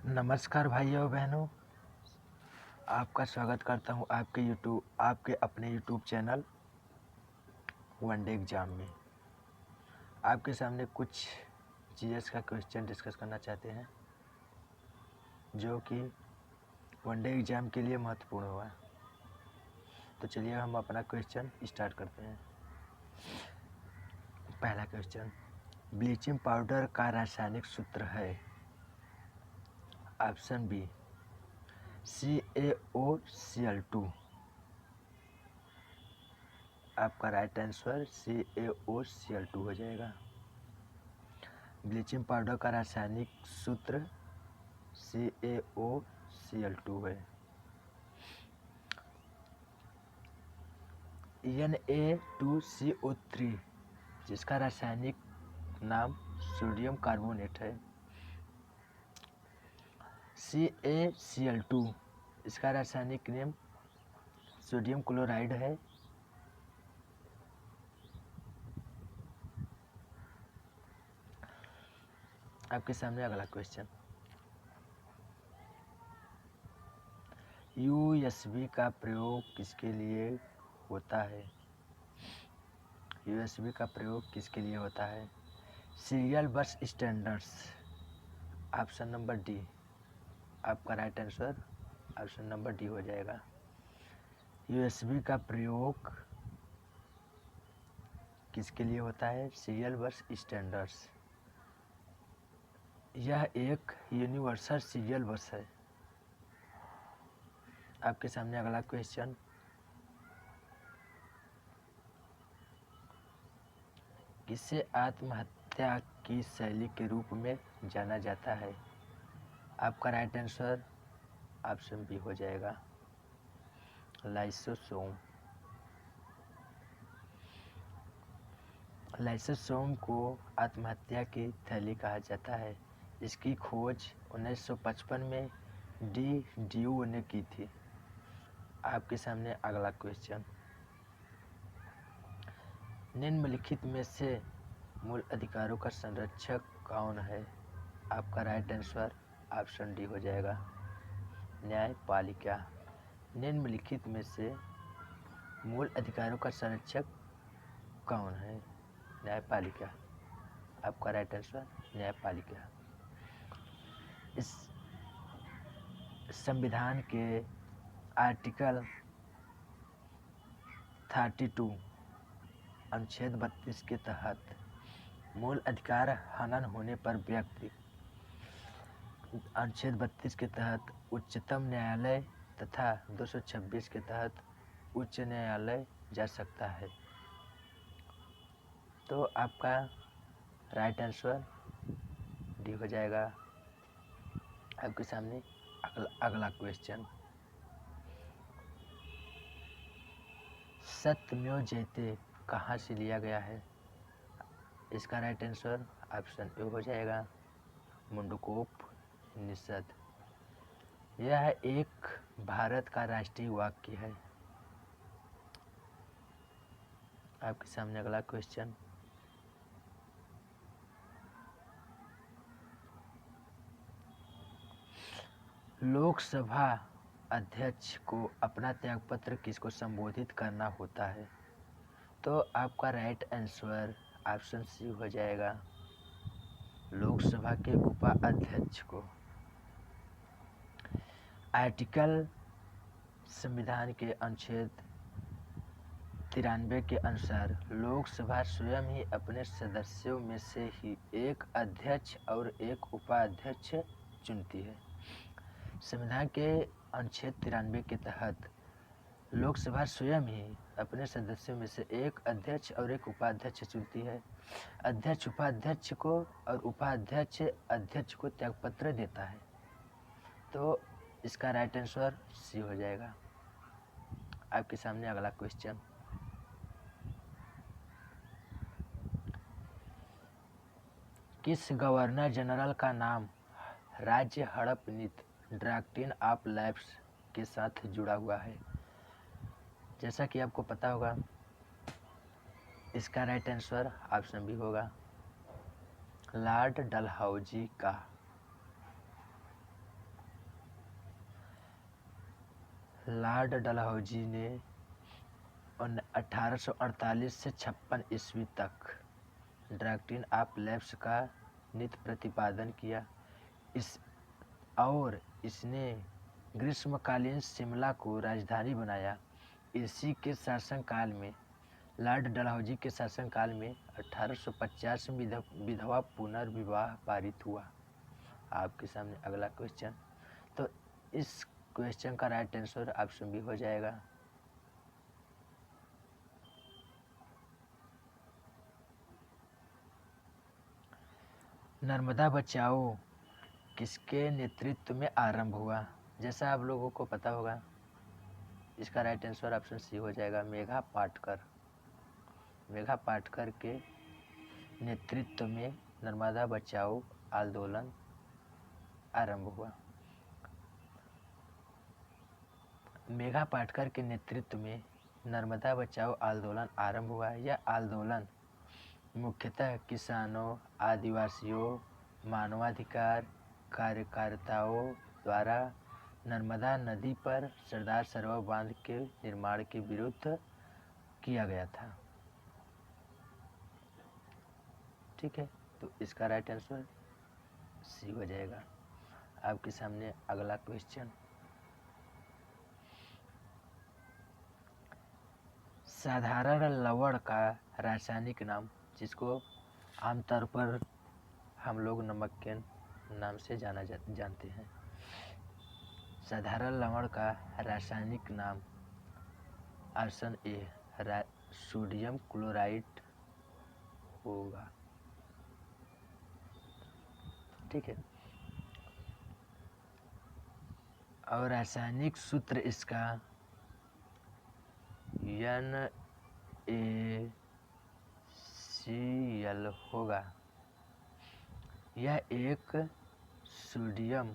नमस्कार भाइयों और बहनों, आपका स्वागत करता हूं आपके अपने YouTube channel one day exam में। आपके सामने कुछ जीएस का क्वेश्चन डिस्कस करना चाहते हैं जो कि वन डे एग्जाम के लिए महत्वपूर्ण होगा। तो चलिए हम अपना क्वेश्चन स्टार्ट करते हैं। पहला क्वेश्चन, ब्लीचिंग पाउडर का रासायनिक सूत्र है। Option B CaOCl2। आपका राइट आंसर CaOCl2 हो जाएगा। ब्लीचिंग पाउडर का रासायनिक सूत्र CaOCl2 है। Na2CO3 जिसका रासायनिक नाम सोडियम कार्बोनेट है। CaCl2 इसका रासायनिक नाम सोडियम क्लोराइड है। आपके सामने अगला क्वेश्चन, USB का प्रयोग किसके लिए होता है। USB का प्रयोग किसके लिए होता है। Serial bus standards. Option number D. आपका right answer option number D हो जाएगा। USB का प्रयोग किसके लिए होता है। Serial bus standards. यह एक यूनिवर्सल सीरियल बस है। आपके सामने अगला क्वेश्चन, किसे आत्महत्या की शैली के रूप में जाना जाता है। आपका राइट आंसर ऑप्शन बी हो जाएगा, लाइसोसोम। लाइसोसोम को आत्महत्या की थैली कहा जाता है। इसकी खोज 1955 में डी ने की थी। आपके सामने अगला क्वेश्चन, निम्नलिखित में से मूल अधिकारों का संरक्षक कौन है। आपका राइट आंसर ऑप्शन डी हो जाएगा, न्यायपालिका। निम्नलिखित में से मूल अधिकारों का संरक्षक कौन है। न्यायपालिका। आपका राइट आंसर न्यायपालिका। इस संविधान के आर्टिकल 32 अनुच्छेद 32 के तहत मूल अधिकार हनन होने पर व्यक्ति अनुच्छेद 32 के तहत उच्चतम न्यायालय तथा 226 के तहत उच्च न्यायालय जा सकता है। तो आपका राइट आंसर डी हो जाएगा। आपके सामने अगला क्वेश्चन, सत्यमेव जयते कहाँ से लिया गया है। इसका राइट आंसर ऑप्शन ए हो जाएगा, मुंडकोपनिषद। यह एक भारत का राष्ट्रीय वाक्य है। आपके सामने अगला क्वेश्चन, लोकसभा अध्यक्ष को अपना त्यागपत्र किसको संबोधित करना होता है। तो आपका राइट आंसर ऑप्शन सी हो जाएगा, लोकसभा के उपाध्यक्ष को। आर्टिकल संविधान के अनुच्छेद 93 के अनुसार लोकसभा स्वयं ही अपने सदस्यों में से ही एक अध्यक्ष और एक उपाध्यक्ष चुनती है। संविधान के अनुच्छेद 93 के तहत लोकसभा स्वयं ही अपने सदस्यों में से एक अध्यक्ष और एक उपाध्यक्ष चुनती है। अध्यक्ष उपाध्यक्ष को और उपाध्यक्ष अध्यक्ष को त्यागपत्र देता है। तो इसका राइट आंसर सी हो जाएगा। आपके सामने अगला क्वेश्चन, किस गवर्नर जनरल का नाम राज्य हड़प नीति ड्राफ्टिंग ऑफ लाइफ्स के साथ जुड़ा हुआ है। जैसा कि आपको पता होगा, इसका राइट आंसर ऑप्शन बी होगा, लॉर्ड डलहौजी का। लॉर्ड डलहौजी ने 1848 से 56 ईस्वी तक डॉक्ट्रिन ऑफ लैप्स का नित्य प्रतिपादन किया। इसने ग्रीष्मकालीन शिमला को राजधानी बनाया। इसी के शासनकाल में लॉर्ड डलहौजी के शासनकाल में 1850 में विधवा पुनर्विवाह पारित हुआ। आपके सामने अगला क्वेश्चन, तो इस क्वेश्चन का राइट आंसर ऑप्शन बी हो जाएगा। नर्मदा बचाओ किसके नेतृत्व में आरंभ हुआ? जैसा आप लोगों को पता होगा, इसका राइट आंसर ऑप्शन सी हो जाएगा, मेघा पाटकर। मेघा पाटकर के नेतृत्व में नर्मदा बचाओ आंदोलन आरंभ हुआ। मेघा पाटकर के नेतृत्व में नर्मदा बचाओ आंदोलन आरंभ हुआ। यह आंदोलन मुख्यतः किसानों, आदिवासियों, मानवाधिकार कार्यकर्ताओं द्वारा नर्मदा नदी पर सरदार सरोवर बांध के निर्माण के विरुद्ध किया गया था। ठीक है, तो इसका राइट आंसर सी हो जाएगा। आपके सामने अगला क्वेश्चन, साधारण लवण का रासायनिक नाम, जिसको आमतौर पर हम लोग नमक के नाम से जानते हैं। साधारण लवण का रासायनिक नाम ऑप्शन ए सोडियम क्लोराइड होगा। ठीक है, और रासायनिक सूत्र इसका NaCl होगा। यह एक सोडियम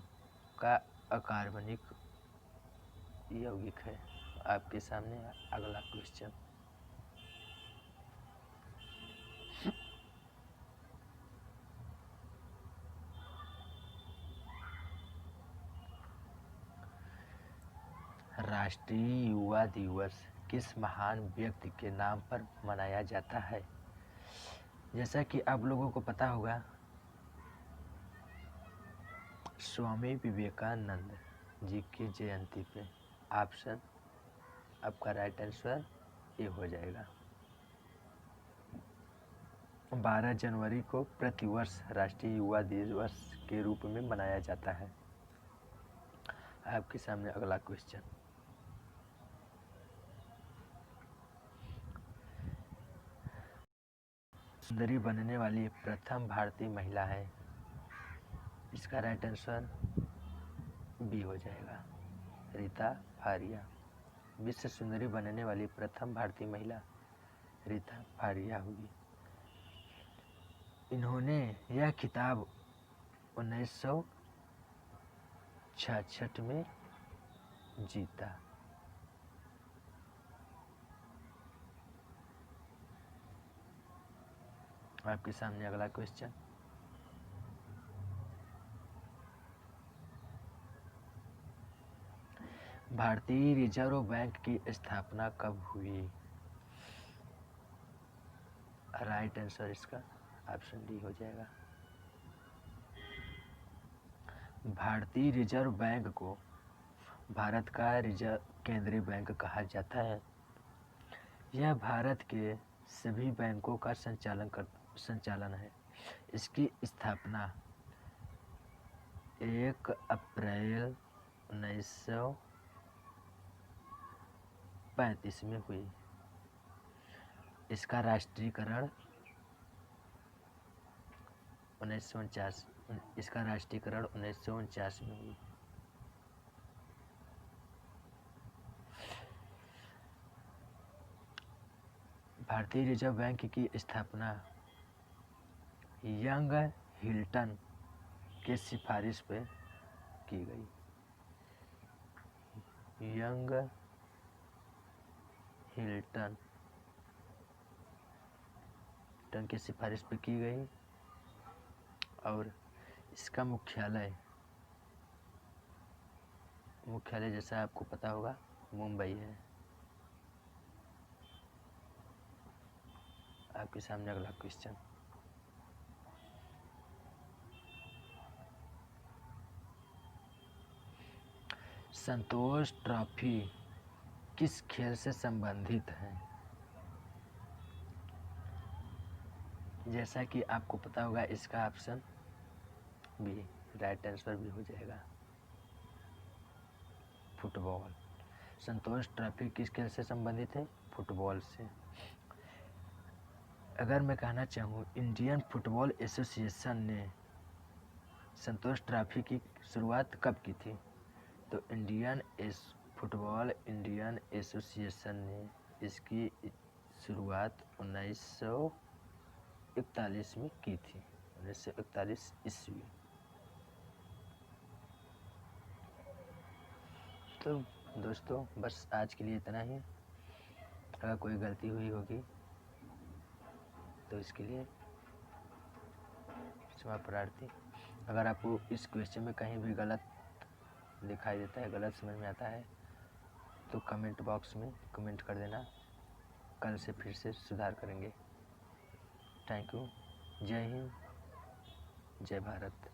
का अकार्बनिक यौगिक है। आपके सामने अगला क्वेश्चन, राष्ट्रीय युवा दिवस किस महान व्यक्ति के नाम पर मनाया जाता है? जैसा कि आप लोगों को पता होगा, स्वामी विवेकानंद जी की जयंती पे। ऑप्शन आपका राइट आंसर ए हो जाएगा। 12 जनवरी को प्रतिवर्ष राष्ट्रीय युवा दिवस के रूप में मनाया जाता है। आपके सामने अगला क्वेश्चन, सुंदरी बनने वाली प्रथम भारतीय महिला है। इसका राइट आंसर बी हो जाएगा, रीता फारिया। विश्व सुंदरी बनने वाली प्रथम भारतीय महिला रीता फारिया हुई। इन्होंने यह खिताब 1966 में जीता। आपके सामने अगला क्वेश्चन, भारतीय रिजर्व बैंक की स्थापना कब हुई? राइट आंसर इसका ऑप्शन डी हो जाएगा। भारतीय रिजर्व बैंक को भारत का केंद्रीय बैंक कहा जाता है। यह भारत के सभी बैंकों का संचालन है। इसकी स्थापना 1 अप्रैल 1935 में हुई। इसका राष्ट्रीयकरण 1949 में हुई। भारतीय रिजर्व बैंक की स्थापना यंग हिल्टन के सिफारिश पे की गई। यंग हिल्टन की सिफारिश पे की गई और इसका मुख्यालय जैसा आपको पता होगा मुंबई है। आपके सामने अगला क्वेश्चन। संतोष ट्रॉफी किस खेल से संबंधित है? जैसा कि आपको पता होगा, इसका ऑप्शन बी राइट आंसर भी हो जाएगा, फुटबॉल। संतोष ट्रॉफी किस खेल से संबंधित है? फुटबॉल से। अगर मैं कहना चाहूँ, इंडियन फुटबॉल एसोसिएशन ने संतोष ट्रॉफी की शुरुआत कब की थी? तो इंडियन एसोसिएशन ने इसकी शुरुआत 1941 में की थी, 1941 ईस्वी। तो दोस्तों, बस आज के लिए इतना ही। अगर कोई गलती हुई होगी तो इसके लिए क्षमा प्रार्थी। अगर आपको इस क्वेश्चन में कहीं भी गलत दिखाई देता है, गलत समझ में आता है, तो कमेंट बॉक्स में कमेंट कर देना। कल से फिर से सुधार करेंगे। Thank you. जय हिंद, जय भारत।